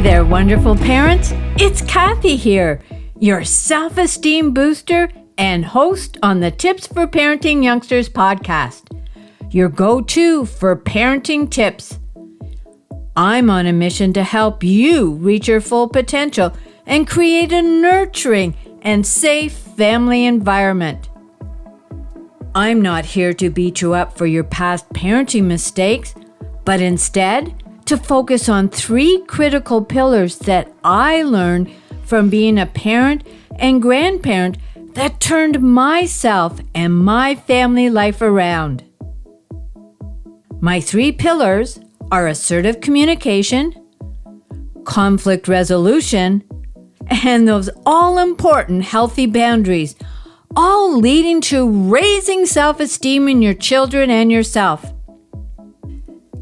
there, wonderful parents. It's Kathy here, your self-esteem booster and host on the Tips for Parenting Youngsters podcast, your go-to for parenting tips. I'm on a mission to help you reach your full potential and create a nurturing and safe family environment. I'm not here to beat you up for your past parenting mistakes, but instead to focus on 3 critical pillars that I learned from being a parent and grandparent that turned myself and my family life around. My 3 pillars are assertive communication, conflict resolution, and those all-important healthy boundaries, all leading to raising self-esteem in your children and yourself.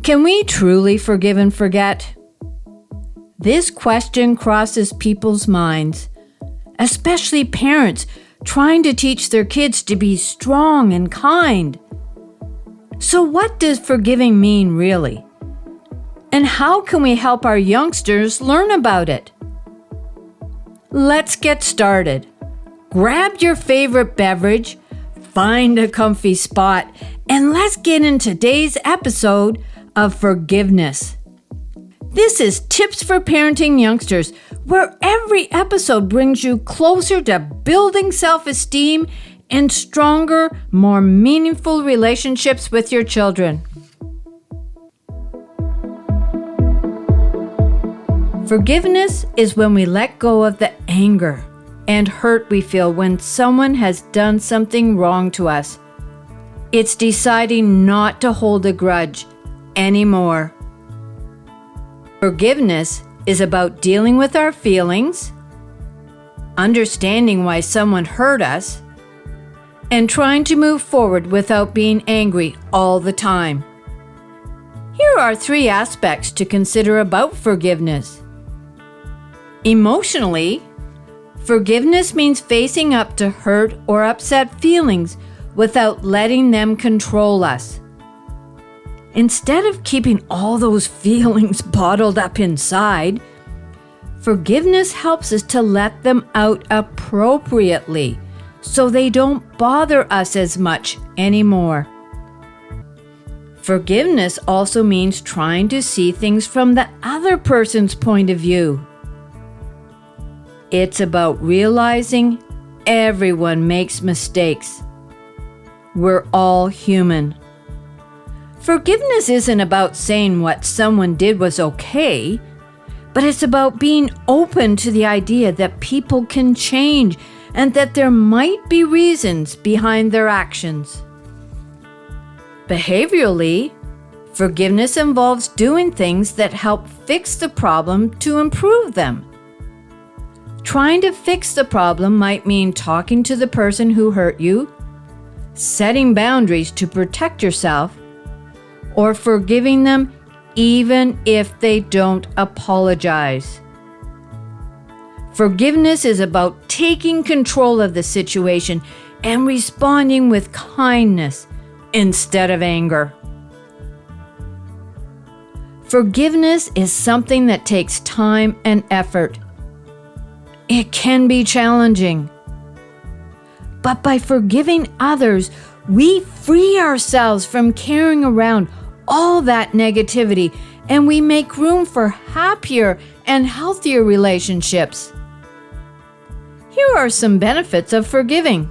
Can we truly forgive and forget? This question crosses people's minds, especially parents trying to teach their kids to be strong and kind. So what does forgiving mean really? And how can we help our youngsters learn about it? Let's get started. Grab your favorite beverage, find a comfy spot, and let's get into today's episode of forgiveness. This is Tips for Parenting Youngsters, where every episode brings you closer to building self-esteem and stronger, more meaningful relationships with your children. Forgiveness is when we let go of the anger and hurt we feel when someone has done something wrong to us. It's deciding not to hold a grudge anymore. Forgiveness is about dealing with our feelings, understanding why someone hurt us, and trying to move forward without being angry all the time. Here are 3 aspects to consider about forgiveness. Emotionally, forgiveness means facing up to hurt or upset feelings without letting them control us. Instead of keeping all those feelings bottled up inside, forgiveness helps us to let them out appropriately so they don't bother us as much anymore. Forgiveness also means trying to see things from the other person's point of view. It's about realizing everyone makes mistakes. We're all human. Forgiveness isn't about saying what someone did was okay, but it's about being open to the idea that people can change and that there might be reasons behind their actions. Behaviorally, forgiveness involves doing things that help fix the problem to improve them. Trying to fix the problem might mean talking to the person who hurt you, setting boundaries to protect yourself, or forgiving them even if they don't apologize. Forgiveness is about taking control of the situation and responding with kindness instead of anger. Forgiveness is something that takes time and effort. It can be challenging. But by forgiving others, we free ourselves from carrying around all that negativity, and we make room for happier and healthier relationships. Here are some benefits of forgiving.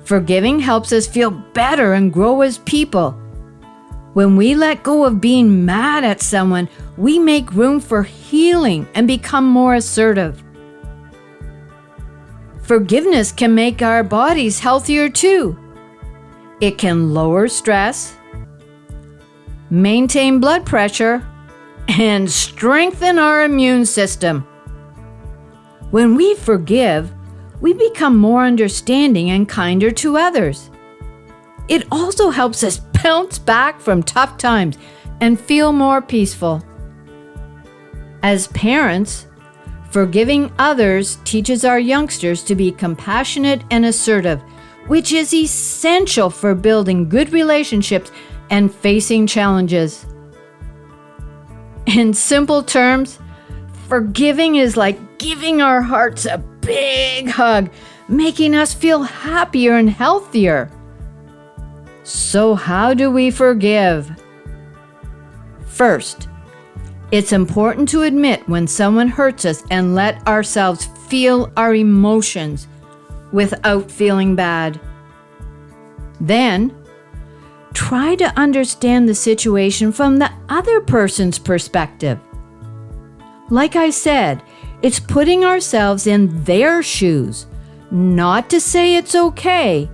Forgiving helps us feel better and grow as people. When we let go of being mad at someone, we make room for healing and become more assertive. Forgiveness can make our bodies healthier too. It can lower stress, maintain blood pressure, and strengthen our immune system. When we forgive, we become more understanding and kinder to others. It also helps us bounce back from tough times and feel more peaceful. As parents, forgiving others teaches our youngsters to be compassionate and assertive, which is essential for building good relationships and facing challenges. In simple terms, forgiving is like giving our hearts a big hug, making us feel happier and healthier. So how do we forgive? First, it's important to admit when someone hurts us and let ourselves feel our emotions without feeling bad. Then, try to understand the situation from the other person's perspective. Like I said, it's putting ourselves in their shoes, not to say it's okay,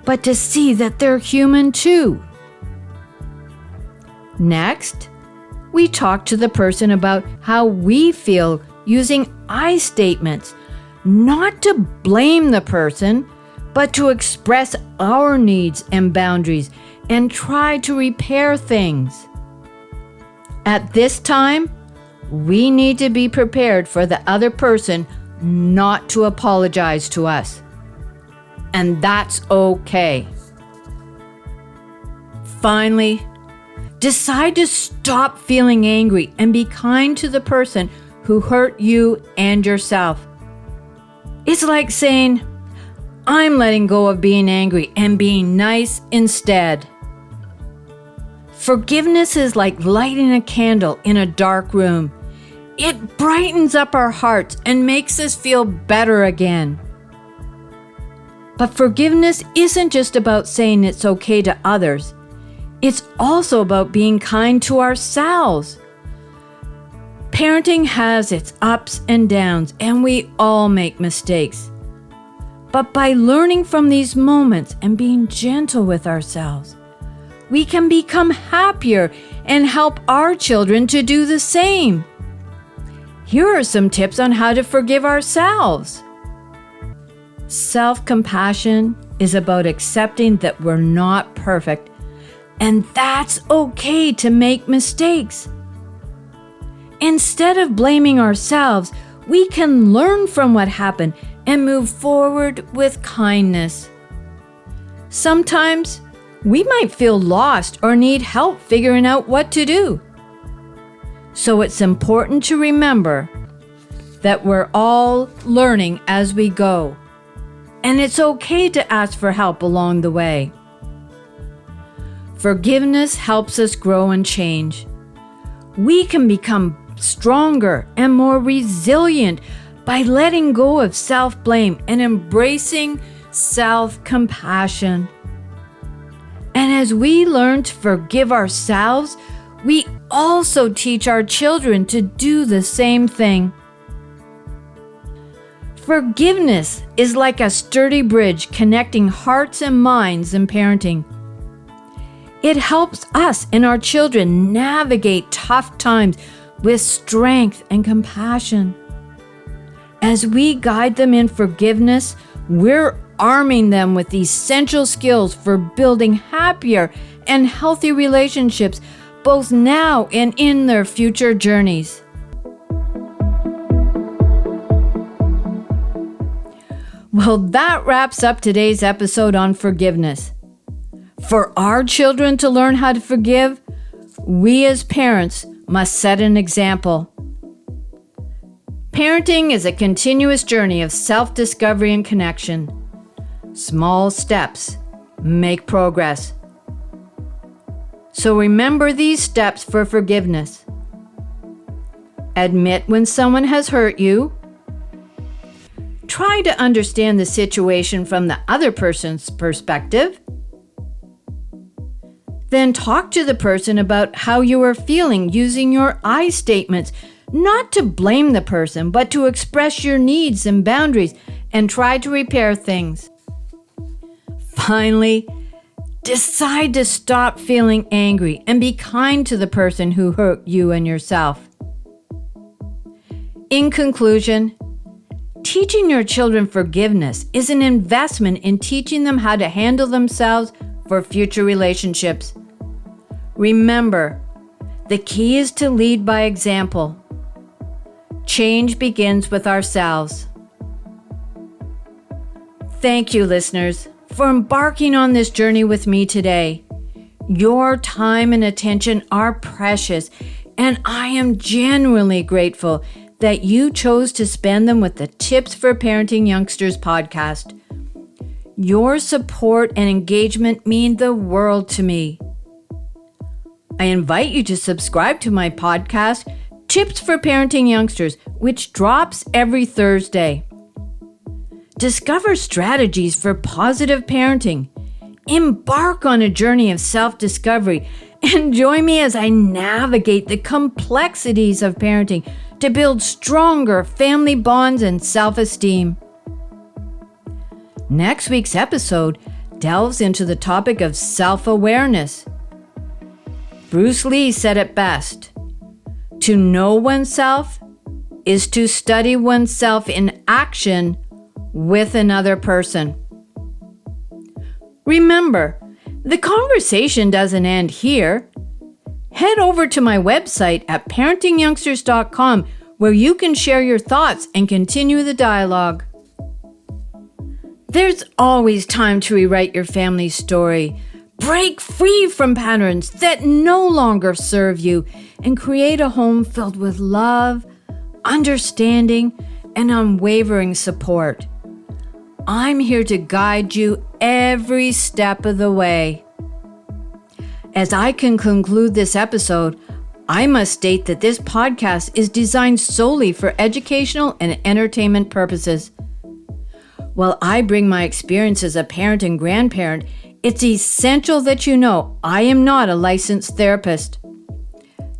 but to see that they're human too. Next, we talk to the person about how we feel using I statements, not to blame the person, but to express our needs and boundaries and try to repair things. At this time, we need to be prepared for the other person not to apologize to us. And that's okay. Finally, decide to stop feeling angry and be kind to the person who hurt you and yourself. It's like saying, I'm letting go of being angry and being nice instead. Forgiveness is like lighting a candle in a dark room. It brightens up our hearts and makes us feel better again. But forgiveness isn't just about saying it's okay to others. It's also about being kind to ourselves. Parenting has its ups and downs, and we all make mistakes. But by learning from these moments and being gentle with ourselves, we can become happier and help our children to do the same. Here are some tips on how to forgive ourselves. Self-compassion is about accepting that we're not perfect, and that's okay to make mistakes. Instead of blaming ourselves, we can learn from what happened and move forward with kindness. Sometimes we might feel lost or need help figuring out what to do. So it's important to remember that we're all learning as we go, and it's okay to ask for help along the way. Forgiveness helps us grow and change. We can become stronger and more resilient by letting go of self-blame and embracing self-compassion. And as we learn to forgive ourselves, we also teach our children to do the same thing. Forgiveness is like a sturdy bridge connecting hearts and minds in parenting. It helps us and our children navigate tough times with strength and compassion. As we guide them in forgiveness, we're arming them with essential skills for building happier and healthy relationships, both now and in their future journeys. Well, that wraps up today's episode on forgiveness. For our children to learn how to forgive, we as parents must set an example. Parenting is a continuous journey of self-discovery and connection. Small steps make progress. So remember these steps for forgiveness. Admit when someone has hurt you. Try to understand the situation from the other person's perspective. Then talk to the person about how you are feeling using your I statements, not to blame the person, but to express your needs and boundaries and try to repair things. Finally, decide to stop feeling angry and be kind to the person who hurt you and yourself. In conclusion, teaching your children forgiveness is an investment in teaching them how to handle themselves for future relationships. Remember, the key is to lead by example. Change begins with ourselves. Thank you, listeners, for embarking on this journey with me today. Your time and attention are precious, and I am genuinely grateful that you chose to spend them with the Tips for Parenting Youngsters podcast. Your support and engagement mean the world to me. I invite you to subscribe to my podcast, Tips for Parenting Youngsters, which drops every Thursday. Discover strategies for positive parenting. Embark on a journey of self-discovery and join me as I navigate the complexities of parenting to build stronger family bonds and self-esteem. Next week's episode delves into the topic of self-awareness. Bruce Lee said it best: to know oneself is to study oneself in action with another person. Remember, the conversation doesn't end here. Head over to my website at parentingyoungsters.com where you can share your thoughts and continue the dialogue. There's always time to rewrite your family's story. Break free from patterns that no longer serve you and create a home filled with love, understanding, and unwavering support. I'm here to guide you every step of the way. As I can conclude this episode, I must state that this podcast is designed solely for educational and entertainment purposes. While I bring my experience as a parent and grandparent, it's essential that you know I am not a licensed therapist.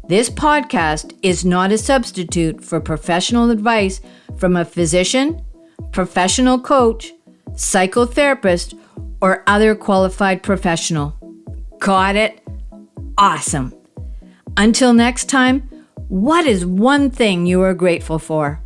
This podcast is not a substitute for professional advice from a physician, professional coach, psychotherapist, or other qualified professional. Got it? Awesome. Until next time, what is one thing you are grateful for?